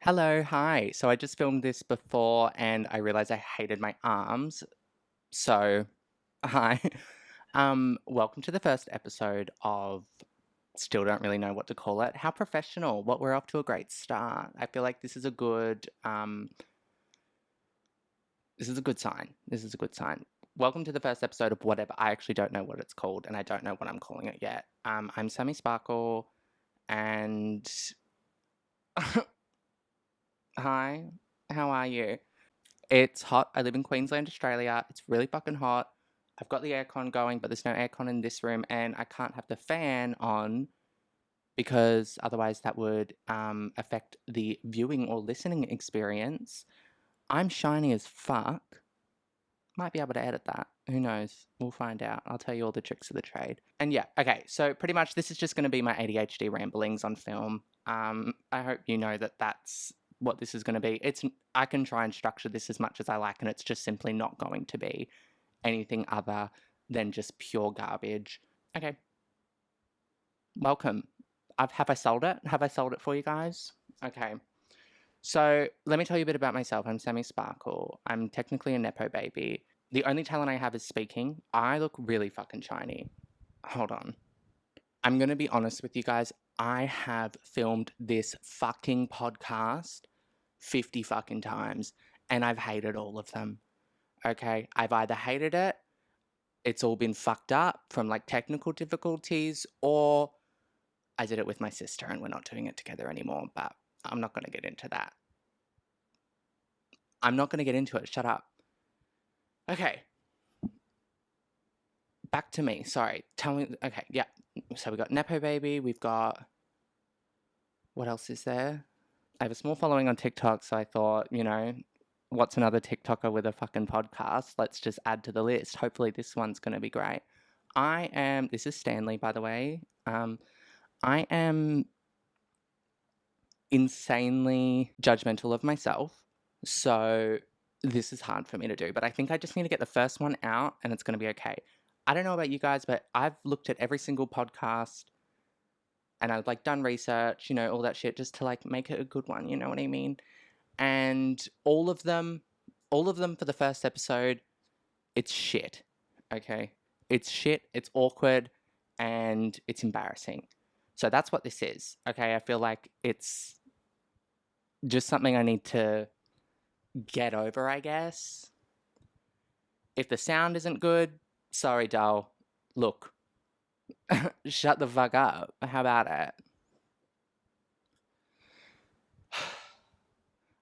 Hello, hi. So I just filmed this before and I realized I hated my arms. So, hi. Welcome to the first episode of still don't really know what to call it. How professional. What we're off to a great start. I feel like this is a good sign. This is a good sign. Welcome to the first episode of whatever. I actually don't know what it's called and I don't know what I'm calling it yet. I'm Sammy Sparkle and hi. How are you? It's hot. I live in Queensland, Australia. It's really fucking hot. I've got the aircon going, but there's no aircon in this room, and I can't have the fan on because otherwise that would affect the viewing or listening experience. I'm shiny as fuck. Might be able to edit that. Who knows? We'll find out. I'll tell you all the tricks of the trade. And yeah, okay, so pretty much this is just going to be my ADHD ramblings on film. I hope you know that that's what this is going to be. I can try and structure this as much as I like, and it's just simply not going to be anything other than just pure garbage. Okay, welcome. Have I sold it? Have I sold it for you guys? Okay. So let me tell you a bit about myself. I'm Sammy Sparkle. I'm technically a Nepo baby. The only talent I have is speaking. I look really fucking shiny. Hold on. I'm going to be honest with you guys. I have filmed this fucking podcast 50 fucking times and I've hated all of them. Okay. I've either hated it, it's all been fucked up from like technical difficulties, or I did it with my sister and we're not doing it together anymore. But I'm not going to get into that. I'm not going to get into it. Shut up. Okay. Back to me. Sorry. Tell me. Okay. Yeah. So we got Nepo Baby. We've got. What else is there? I have a small following on TikTok, so I thought, what's another TikToker with a fucking podcast? Let's just add to the list. Hopefully, this one's going to be great. This is Stanley, by the way. I am insanely judgmental of myself. So this is hard for me to do, but I think I just need to get the first one out and it's going to be okay. I don't know about you guys, but I've looked at every single podcast and I've like done research, all that shit just to like make it a good one, you know what I mean? And all of them for the first episode, it's shit. Okay? It's shit, it's awkward, and it's embarrassing. So that's what this is. Okay? I feel like it's just something I need to get over, I guess. If the sound isn't good, sorry, doll. Look, shut the fuck up. How about it?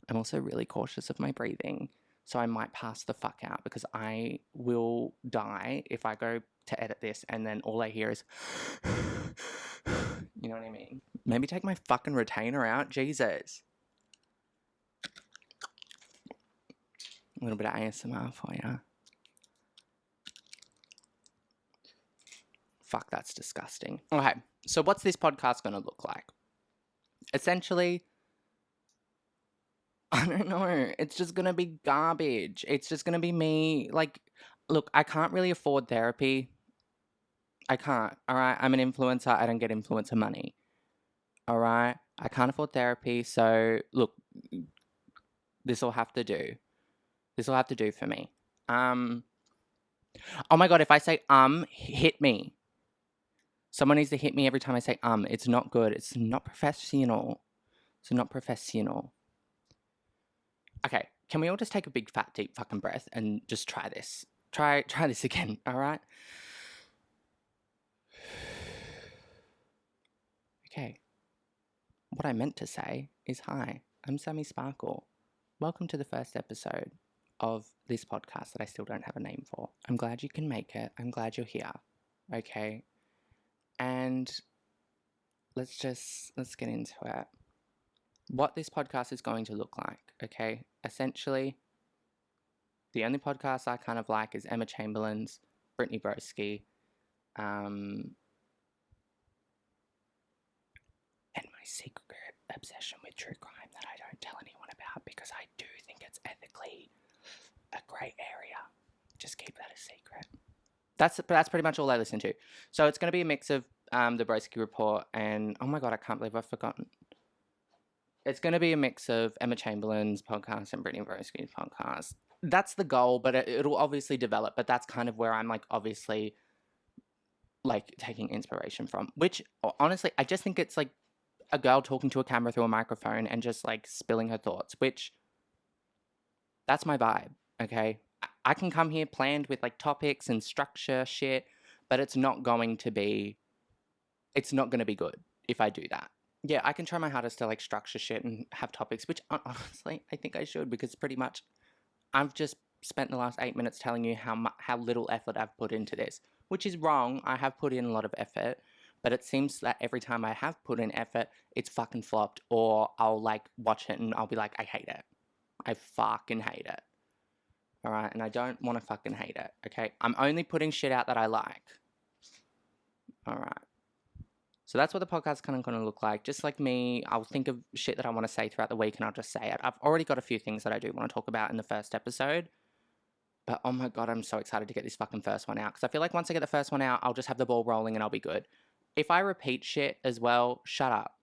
I'm also really cautious of my breathing, so I might pass the fuck out because I will die if I go to edit this and then all I hear is. You know what I mean? Maybe take my fucking retainer out. Jesus. A little bit of ASMR for you. Fuck, that's disgusting. Okay, so what's this podcast going to look like? Essentially, I don't know. It's just going to be garbage. It's just going to be me. Like, look, I can't really afford therapy. I can't. All right. I'm an influencer. I don't get influencer money. All right. I can't afford therapy. So, look, this will have to do. This will have to do for me. Oh my God. If I say, hit me. Someone needs to hit me every time I say, It's not good. It's not professional. It's not professional. Okay. Can we all just take a big, fat, deep fucking breath and just try this? Try this again. All right. Okay. What I meant to say is hi, I'm Sammy Sparkle. Welcome to the first episode of this podcast that I still don't have a name for. I'm glad you can make it. I'm glad you're here. Okay. And let's get into it. What this podcast is going to look like, okay? Essentially, the only podcast I kind of like is Emma Chamberlain's, Brittany Broski, and my secret obsession with true crime that I don't tell anyone about because I do think it's ethically a great area. Just keep that a secret. That's pretty much all I listen to. So it's going to be a mix of the Broski Report and oh my God, I can't believe I've forgotten. It's going to be a mix of Emma Chamberlain's podcast and Brittany Rose's podcast. That's the goal, but it'll obviously develop. But that's kind of where I'm like, obviously, like taking inspiration from. Which honestly, I just think it's like a girl talking to a camera through a microphone and just like spilling her thoughts. Which that's my vibe. Okay, I can come here planned with like topics and structure shit, but it's not going to be. It's not going to be good if I do that. Yeah, I can try my hardest to like structure shit and have topics, which honestly I think I should because pretty much I've just spent the last 8 minutes telling you how little effort I've put into this, which is wrong. I have put in a lot of effort, but it seems that every time I have put in effort, it's fucking flopped, or I'll like watch it and I'll be like, I hate it. I fucking hate it. All right, and I don't want to fucking hate it. Okay, I'm only putting shit out that I like. All right. So that's what the podcast's kind of going to look like. Just like me, I'll think of shit that I want to say throughout the week and I'll just say it. I've already got a few things that I do want to talk about in the first episode. But oh my God, I'm so excited to get this fucking first one out. Because I feel like once I get the first one out, I'll just have the ball rolling and I'll be good. If I repeat shit as well, shut up.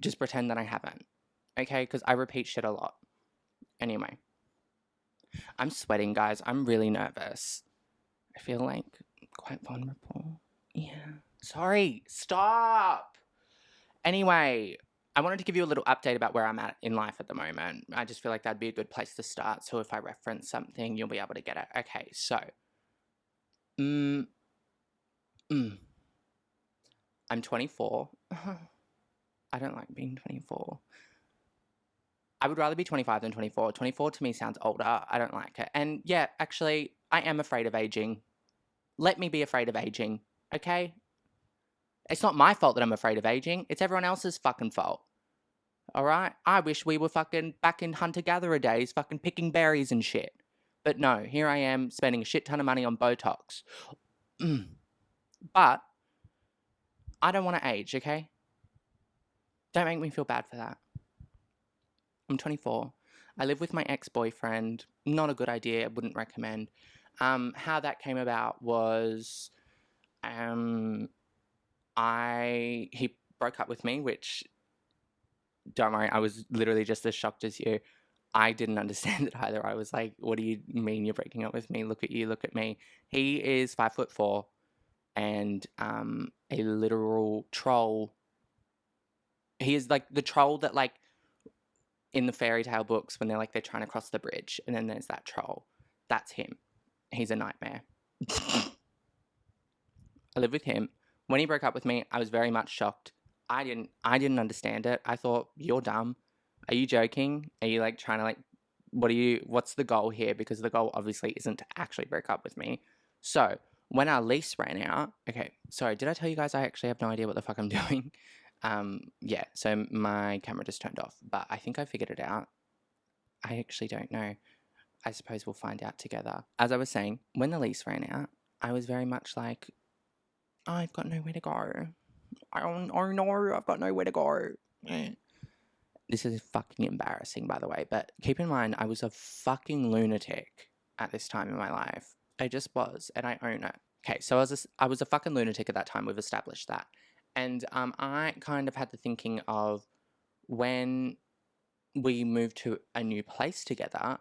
Just pretend that I haven't. Okay? Because I repeat shit a lot. Anyway. I'm sweating, guys. I'm really nervous. I feel like quite vulnerable. Yeah. Sorry. Stop. Anyway, I wanted to give you a little update about where I'm at in life at the moment. I just feel like that'd be a good place to start. So if I reference something, you'll be able to get it. Okay, so. I'm 24. I don't like being 24. I would rather be 25 than 24. 24 to me sounds older. I don't like it. And yeah, actually, I am afraid of aging. Let me be afraid of aging, okay? It's not my fault that I'm afraid of aging. It's everyone else's fucking fault. Alright? I wish we were fucking back in hunter-gatherer days, fucking picking berries and shit. But no, here I am spending a shit ton of money on Botox. But I don't want to age, okay? Don't make me feel bad for that. I'm 24. I live with my ex-boyfriend. Not a good idea. I wouldn't recommend. How that came about was he broke up with me, which, don't worry, I was literally just as shocked as you. I didn't understand it either. I was like, what do you mean you're breaking up with me? Look at you, look at me. He is 5'4" and a literal troll. He is like the troll that like in the fairy tale books when they're trying to cross the bridge and then there's that troll. That's him. He's a nightmare. I live with him. When he broke up with me, I was very much shocked. I didn't understand it. I thought, you're dumb. Are you joking? Are you like trying to what's the goal here? Because the goal obviously isn't to actually break up with me. So when our lease ran out, okay, sorry, did I tell you guys I actually have no idea what the fuck I'm doing? Yeah, so my camera just turned off, but I think I figured it out. I actually don't know. I suppose we'll find out together. As I was saying, when the lease ran out, I was very much like, I've got nowhere to go. Oh no, I've got nowhere to go. This is fucking embarrassing, by the way, but keep in mind, I was a fucking lunatic at this time in my life. I just was, and I own it. Okay, so I was a fucking lunatic at that time. We've established that. And I kind of had the thinking of when we move to a new place together,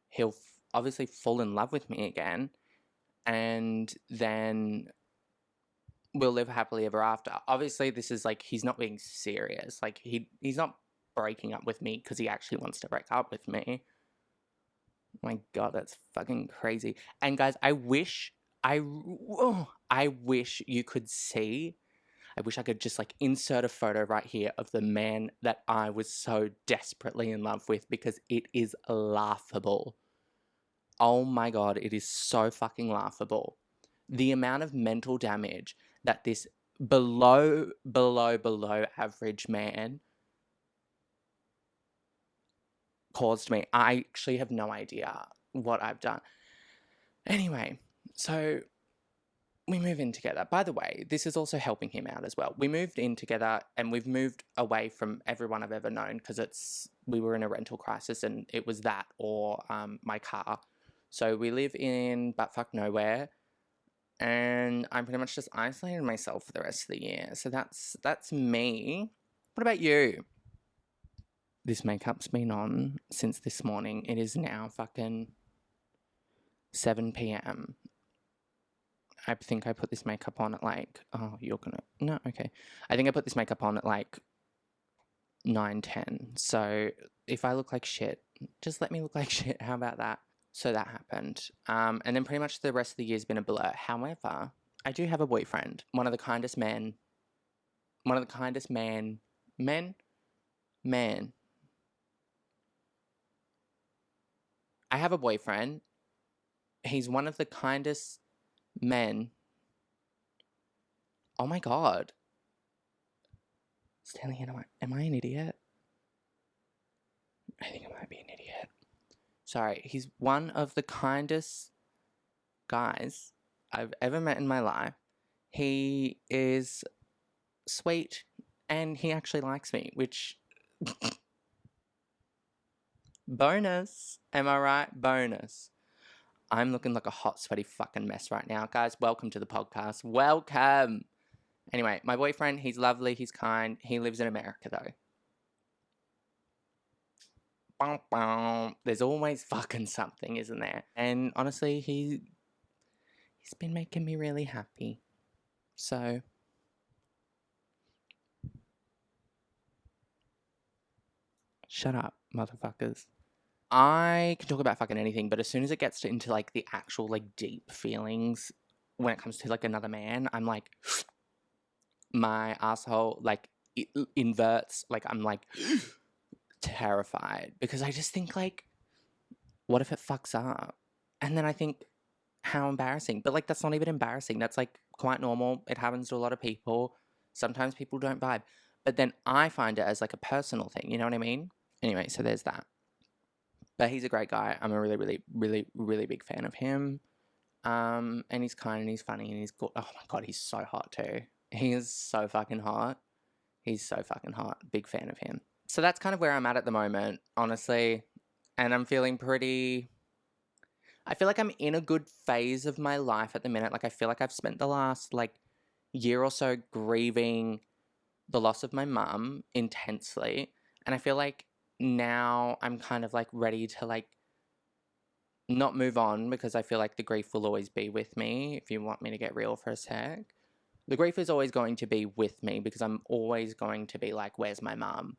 he'll obviously fall in love with me again, and then we'll live happily ever after. Obviously, this is like, he's not being serious. Like, he's not breaking up with me because he actually wants to break up with me. My God, that's fucking crazy. And guys, I wish you could see. I wish I could just like insert a photo right here of the man that I was so desperately in love with, because it is laughable. Oh my God, it is so fucking laughable. The amount of mental damage that this below average man caused me. I actually have no idea what I've done. Anyway, so we move in together. By the way, this is also helping him out as well. We moved in together and we've moved away from everyone I've ever known because we were in a rental crisis and it was that or my car. So we live in buttfuck nowhere and I'm pretty much just isolating myself for the rest of the year. So that's me. What about you? This makeup's been on since this morning. It is now fucking 7 p.m. I think I put this makeup on at like, oh, you're gonna, no, okay. I think I put this makeup on at like 9:10. So if I look like shit, just let me look like shit. How about that? So that happened. And then pretty much the rest of the year's been a blur. However, I do have a boyfriend. One of the kindest men. Men. I have a boyfriend. He's one of the kindest men. Oh my God. Stanley, am I an idiot? I think I might be an idiot. Sorry, he's one of the kindest guys I've ever met in my life. He is sweet and he actually likes me, which bonus. Am I right? Bonus. I'm looking like a hot, sweaty fucking mess right now. Guys, welcome to the podcast. Welcome. Anyway, my boyfriend, he's lovely, he's kind. He lives in America though. There's always fucking something, isn't there? And honestly, he's been making me really happy. So shut up, motherfuckers. I can talk about fucking anything, but as soon as it gets into like the actual like deep feelings when it comes to like another man, I'm like my asshole like it inverts, like I'm like terrified because I just think like what if it fucks up? And then I think how embarrassing. But like that's not even embarrassing. That's like quite normal. It happens to a lot of people. Sometimes people don't vibe. But then I find it as like a personal thing, you know what I mean? Anyway, so there's that. But he's a great guy. I'm a really, really, really, really big fan of him. And he's kind and he's funny and he's good. Oh my God, he's so hot too. He is so fucking hot. He's so fucking hot. Big fan of him. So that's kind of where I'm at the moment, honestly. And I'm feeling pretty... I feel like I'm in a good phase of my life at the minute. Like I feel like I've spent the last like year or so grieving the loss of my mum intensely. And I feel like now I'm kind of like ready to like not move on because I feel like the grief will always be with me. If you want me to get real for a sec, the grief is always going to be with me because I'm always going to be like, where's my mum?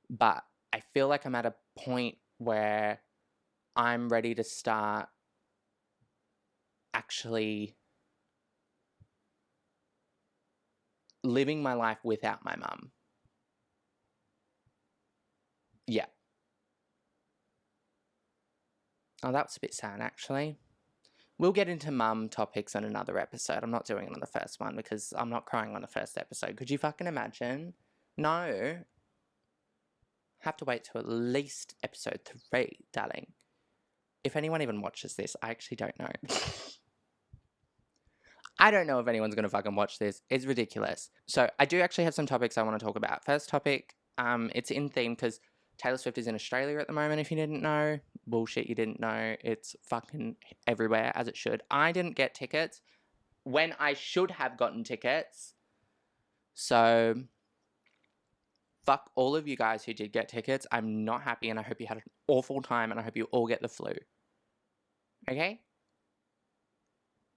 But I feel like I'm at a point where I'm ready to start actually living my life without my mum. Yeah. Oh, that was a bit sad, actually. We'll get into mum topics on another episode. I'm not doing it on the first one because I'm not crying on the first episode. Could you fucking imagine? No. Have to wait till at least episode 3, darling. If anyone even watches this, I actually don't know. I don't know if anyone's going to fucking watch this. It's ridiculous. So I do actually have some topics I want to talk about. First topic, it's in theme because Taylor Swift is in Australia at the moment, if you didn't know. Bullshit, you didn't know. It's fucking everywhere, as it should. I didn't get tickets when I should have gotten tickets. So fuck all of you guys who did get tickets. I'm not happy and I hope you had an awful time and I hope you all get the flu. Okay?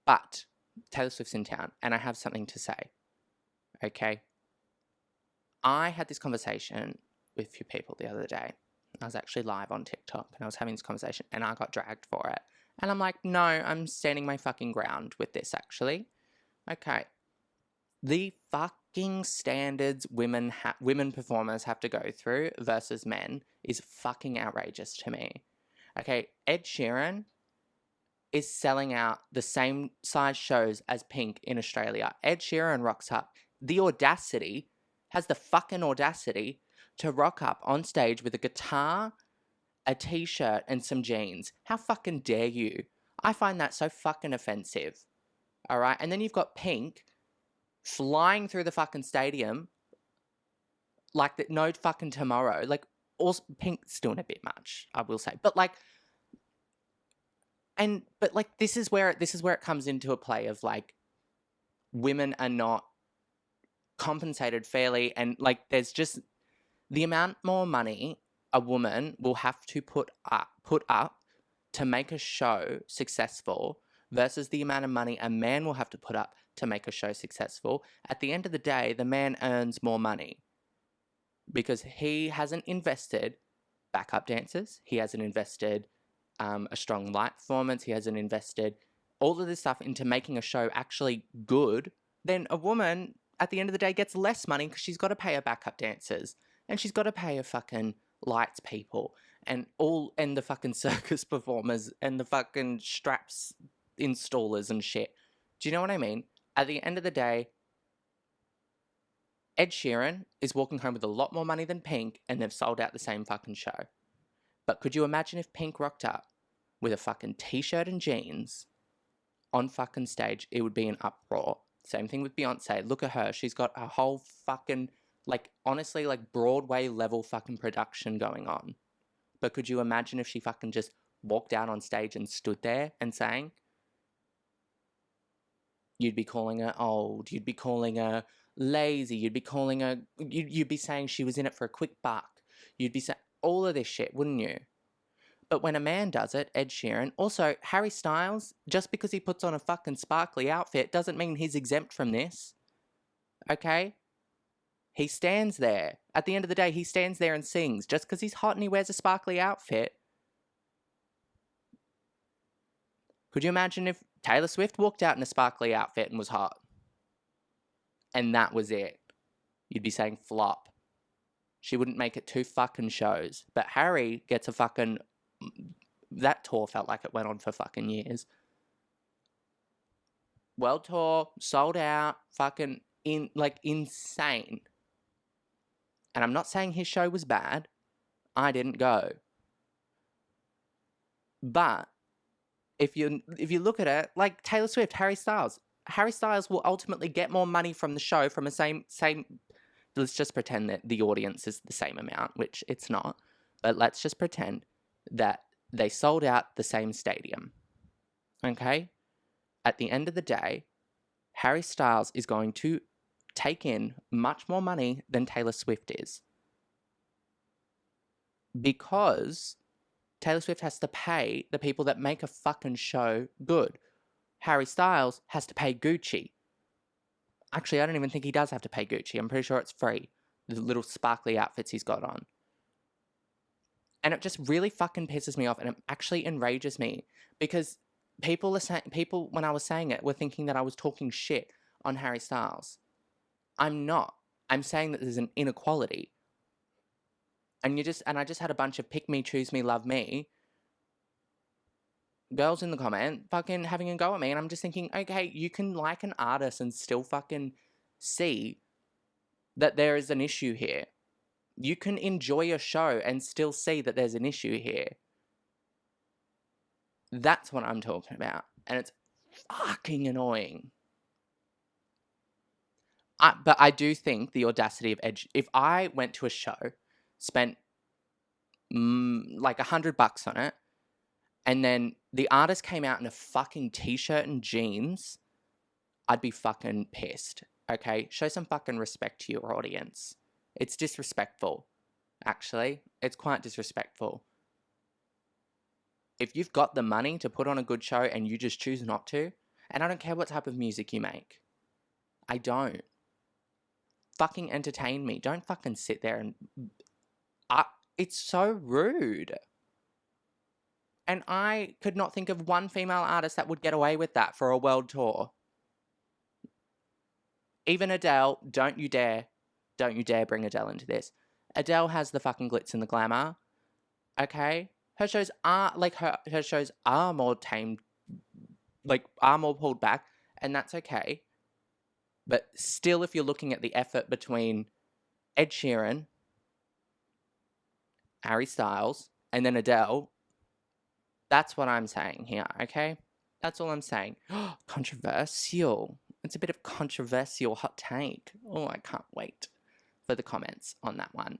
But Taylor Swift's in town and I have something to say. Okay? I had this conversation with a few people the other day. I was actually live on TikTok and I was having this conversation and I got dragged for it. And I'm like, no, I'm standing my fucking ground with this actually. Okay. The fucking standards women performers have to go through versus men is fucking outrageous to me. Okay, Ed Sheeran is selling out the same size shows as Pink in Australia. Ed Sheeran rocks up. The audacity, has the fucking audacity to rock up on stage with a guitar, a t-shirt, and some jeans. How fucking dare you? I find that so fucking offensive. Alright, and then you've got Pink flying through the fucking stadium like that no fucking tomorrow. Like, also, Pink's doing a bit much, I will say. But like, this is where it comes into a play of like women are not compensated fairly and like there's just the amount more money a woman will have to put up to make a show successful versus the amount of money a man will have to put up to make a show successful, at the end of the day, the man earns more money because he hasn't invested backup dancers, he hasn't invested a strong light performance, he hasn't invested all of this stuff into making a show actually good. Then a woman, at the end of the day, gets less money because she's got to pay her backup dancers and she's got to pay her fucking lights people and the fucking circus performers and the fucking straps installers and shit. Do you know what I mean? At the end of the day, Ed Sheeran is walking home with a lot more money than Pink, and they've sold out the same fucking show. But could you imagine if Pink rocked up with a fucking t-shirt and jeans on fucking stage? It would be an uproar. Same thing with Beyonce. Look at her. She's got a whole fucking, like, honestly, like, Broadway level fucking production going on. But could you imagine if she fucking just walked out on stage and stood there and sang? You'd be calling her old. You'd be calling her lazy. You'd be calling her, you'd be saying she was in it for a quick buck. You'd be saying all of this shit, wouldn't you? But when a man does it, Ed Sheeran, also Harry Styles, just because he puts on a fucking sparkly outfit doesn't mean he's exempt from this. Okay? He stands there. At the end of the day, he stands there and sings. Just because he's hot and he wears a sparkly outfit. Could you imagine if Taylor Swift walked out in a sparkly outfit and was hot? And that was it. You'd be saying flop. She wouldn't make it 2 fucking shows. But Harry gets a fucking... That tour felt like it went on for fucking years. World tour, sold out, fucking insane. And I'm not saying his show was bad. I didn't go. But if you look at it, like Taylor Swift, Harry Styles will ultimately get more money from the show from a same. Let's just pretend that the audience is the same amount, which it's not. But let's just pretend that they sold out the same stadium. Okay? At the end of the day, Harry Styles is going to take in much more money than Taylor Swift is. Because Taylor Swift has to pay the people that make a fucking show good. Harry Styles has to pay Gucci. Actually, I don't even think he does have to pay Gucci. I'm pretty sure it's free. The little sparkly outfits he's got on. And it just really fucking pisses me off, and it actually enrages me because people, when I was saying it, were thinking that I was talking shit on Harry Styles. I'm not. I'm saying that there's an inequality. And I just had a bunch of pick me, choose me, love me girls in the comment fucking having a go at me, and I'm just thinking, okay, you can like an artist and still fucking see that there is an issue here. You can enjoy a show and still see that there's an issue here. That's what I'm talking about, and it's fucking annoying. But I do think the audacity of Ed. If I went to a show, spent like $100 on it, and then the artist came out in a fucking t-shirt and jeans, I'd be fucking pissed. Okay? Show some fucking respect to your audience. It's disrespectful. Actually, it's quite disrespectful. If you've got the money to put on a good show and you just choose not to, and I don't care what type of music you make. I don't. Fucking entertain me. Don't fucking sit there and... it's so rude. And I could not think of one female artist that would get away with that for a world tour. Even Adele, don't you dare bring Adele into this. Adele has the fucking glitz and the glamour. Okay? Her shows are, like, her shows are more tamed, like, are more pulled back, and that's okay. But still, if you're looking at the effort between Ed Sheeran, Harry Styles, and then Adele, that's what I'm saying here, okay? That's all I'm saying. Controversial. It's a bit of controversial hot take. Oh, I can't wait for the comments on that one.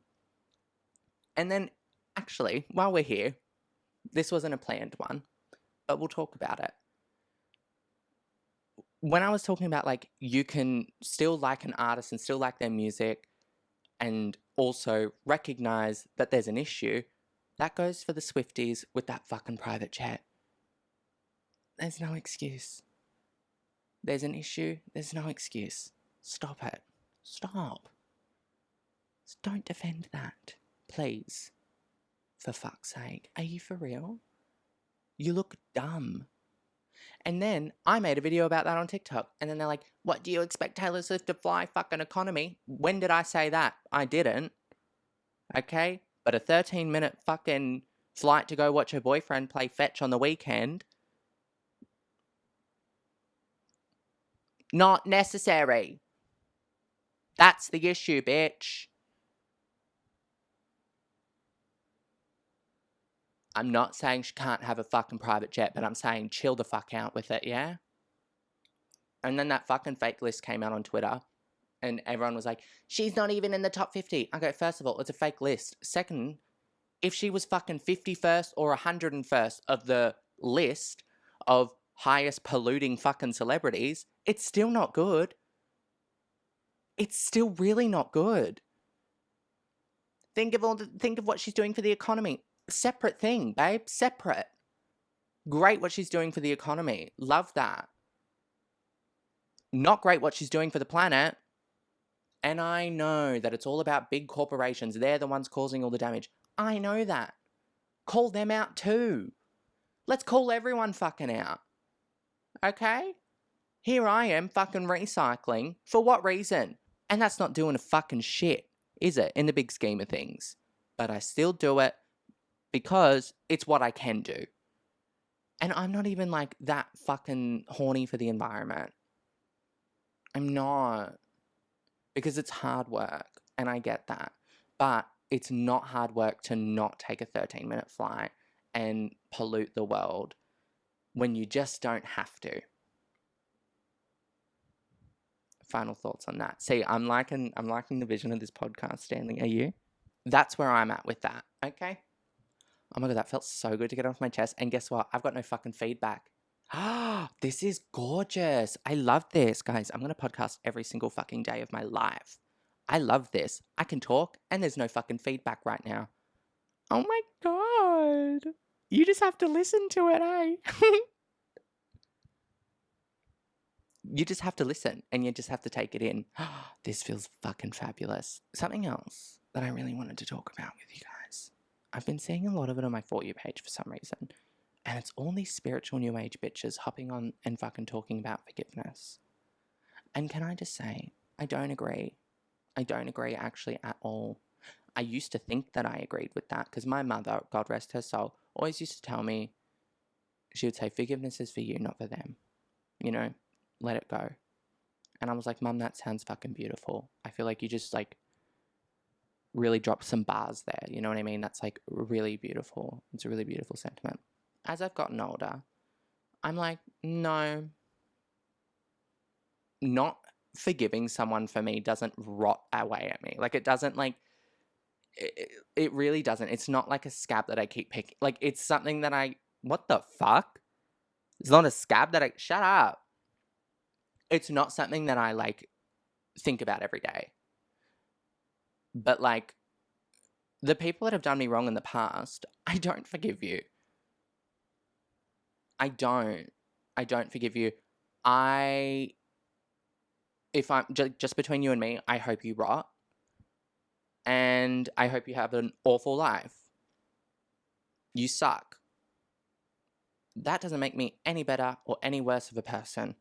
And then, actually, while we're here, this wasn't a planned one, but we'll talk about it. When I was talking about, like, you can still like an artist and still like their music and also recognize that there's an issue, that goes for the Swifties with that fucking private jet. There's no excuse. There's an issue, there's no excuse. Stop it. Stop. Don't defend that. Please. For fuck's sake. Are you for real? You look dumb. And then I made a video about that on TikTok. And then they're like, what, do you expect Taylor Swift to fly fucking economy? When did I say that? I didn't. Okay? But a 13-minute fucking flight to go watch her boyfriend play fetch on the weekend, not necessary. That's the issue, bitch. I'm not saying she can't have a fucking private jet, but I'm saying chill the fuck out with it, yeah? And then that fucking fake list came out on Twitter, and everyone was like, she's not even in the top 50. I go, first of all, it's a fake list. Second, if she was fucking 51st or 101st of the list of highest polluting fucking celebrities, it's still not good. It's still really not good. Think of what she's doing for the economy. Separate thing, babe. Separate. Great what she's doing for the economy. Love that. Not great what she's doing for the planet. And I know that it's all about big corporations. They're the ones causing all the damage. I know that. Call them out too. Let's call everyone fucking out. Okay? Here I am fucking recycling. For what reason? And that's not doing a fucking shit, is it? In the big scheme of things. But I still do it because it's what I can do. And I'm not even like that fucking horny for the environment. I'm not. Because it's hard work. And I get that. But it's not hard work to not take a 13-minute flight and pollute the world when you just don't have to. Final thoughts on that. See, I'm liking the vision of this podcast, Stanley. Are you? That's where I'm at with that. Okay? Oh my god, that felt so good to get off my chest. And guess what? I've got no fucking feedback. This is gorgeous. I love this. Guys, I'm going to podcast every single fucking day of my life. I love this. I can talk and there's no fucking feedback right now. Oh my god. You just have to listen to it, eh? You just have to listen and you just have to take it in. This feels fucking fabulous. Something else that I really wanted to talk about with you guys. I've been seeing a lot of it on my For You page for some reason. And it's all these spiritual new age bitches hopping on and fucking talking about forgiveness. And can I just say, I don't agree. I don't agree actually at all. I used to think that I agreed with that because my mother, God rest her soul, always used to tell me, she would say, forgiveness is for you, not for them. You know, let it go. And I was like, Mum, that sounds fucking beautiful. I feel like you just like really dropped some bars there. You know what I mean? That's like really beautiful. It's a really beautiful sentiment. As I've gotten older, I'm like, no, not forgiving someone for me doesn't rot away at me. Like, it doesn't like, it really doesn't. It's not like a scab that I keep picking. Like, it's something that what the fuck? It's not a scab that shut up. It's not something that I like think about every day. But like, the people that have done me wrong in the past, I don't forgive you. I don't forgive you. If I'm just between you and me, I hope you rot. And I hope you have an awful life. You suck. That doesn't make me any better or any worse of a person.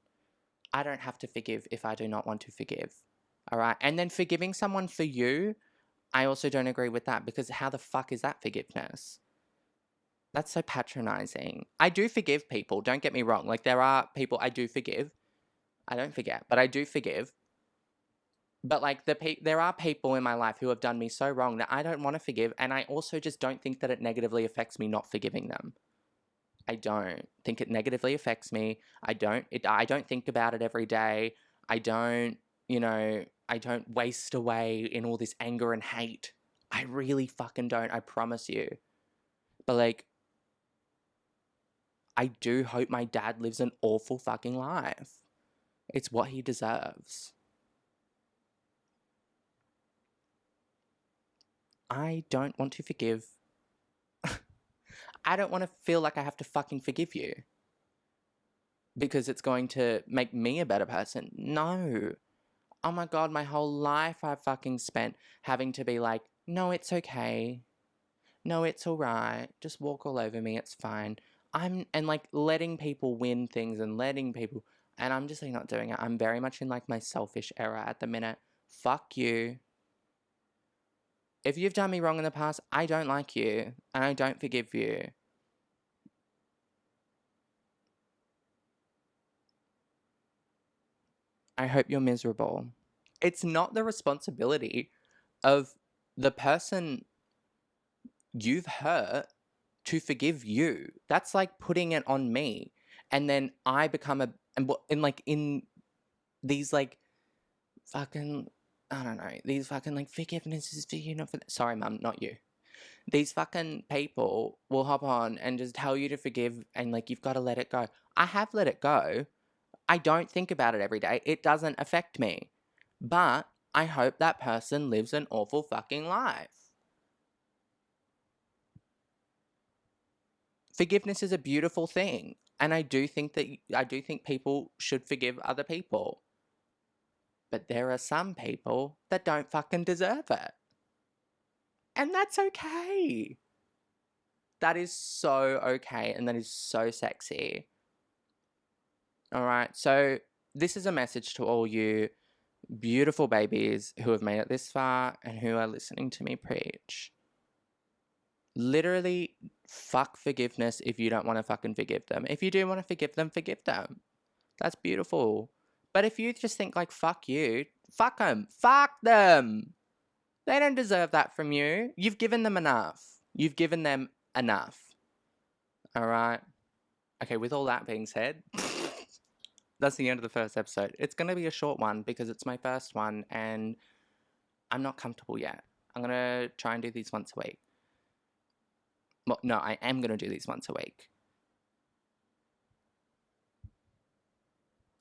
I don't have to forgive if I do not want to forgive. All right? And then forgiving someone for you, I also don't agree with that because how the fuck is that forgiveness? That's so patronizing. I do forgive people, don't get me wrong. Like, there are people I do forgive. I don't forget, but I do forgive. But like, there are people in my life who have done me so wrong that I don't want to forgive, and I also just don't think that it negatively affects me not forgiving them. I don't think it negatively affects me. I don't think about it every day. I don't waste away in all this anger and hate. I really fucking don't, I promise you. But like, I do hope my dad lives an awful fucking life. It's what he deserves. I don't want to forgive. I don't want to feel like I have to fucking forgive you because it's going to make me a better person. No. Oh my God, my whole life I've fucking spent having to be like, no, it's okay. No, it's all right. Just walk all over me. It's fine. And like letting people win things and letting people, and I'm just like not doing it. I'm very much in like my selfish era at the minute. Fuck you. If you've done me wrong in the past, I don't like you and I don't forgive you. I hope you're miserable. It's not the responsibility of the person you've hurt to forgive you. That's like putting it on me. And then I become in these like fucking, I don't know, these fucking like forgiveness is for you, not for, sorry, mum, not you. These fucking people will hop on and just tell you to forgive and like you've got to let it go. I have let it go. I don't think about it every day. It doesn't affect me. But I hope that person lives an awful fucking life. Forgiveness is a beautiful thing. And I do think people should forgive other people. But there are some people that don't fucking deserve it. And that's okay. That is so okay. And that is so sexy. All right. So, this is a message to all you beautiful babies who have made it this far and who are listening to me preach. Literally, fuck forgiveness if you don't want to fucking forgive them. If you do want to forgive them, forgive them. That's beautiful. But if you just think like, fuck you, fuck them. Fuck them. They don't deserve that from you. You've given them enough. You've given them enough. All right. Okay, with all that being said, that's the end of the first episode. It's going to be a short one because it's my first one and I'm not comfortable yet. I'm going to try and do these once a week. Well, no, I am going to do these once a week.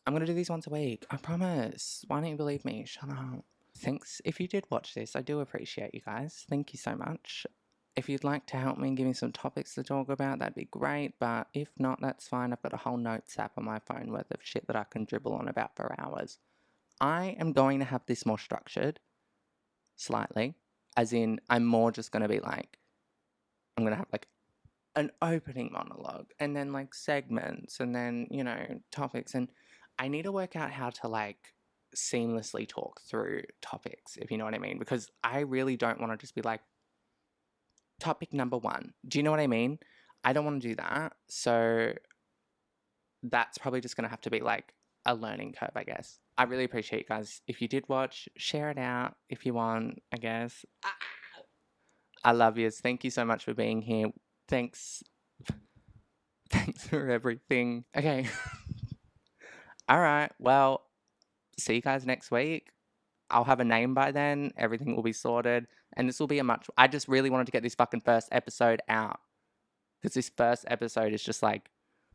I'm going to do these once a week. I promise. Why don't you believe me? Shut up. Thanks. If you did watch this, I do appreciate you guys. Thank you so much. If you'd like to help me and give me some topics to talk about, that'd be great. But if not, that's fine. I've got a whole notes app on my phone worth of shit that I can dribble on about for hours. I am going to have this more structured, slightly. As in, I'm more just going to be like, I'm going to have like an opening monologue and then like segments and then, you know, topics. And I need to work out how to like seamlessly talk through topics, if you know what I mean. Because I really don't want to just be like, topic number 1. Do you know what I mean? I don't want to do that. So that's probably just going to have to be like a learning curve, I guess. I really appreciate you guys. If you did watch, share it out if you want, I guess. I love yous. Thank you so much for being here. Thanks. Thanks for everything. Okay. All right. Well, see you guys next week. I'll have a name by then. Everything will be sorted. And this will be I just really wanted to get this fucking first episode out. Because this first episode is just like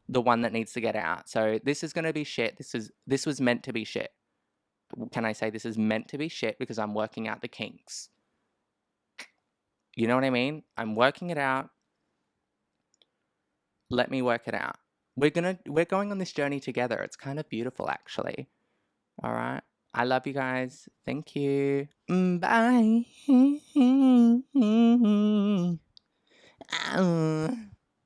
the one that needs to get out. So this is going to be shit. This was meant to be shit. Can I say this is meant to be shit because I'm working out the kinks? You know what I mean? I'm working it out. Let me work it out. We're going on this journey together. It's kind of beautiful, actually. All right. I love you guys. Thank you. Bye.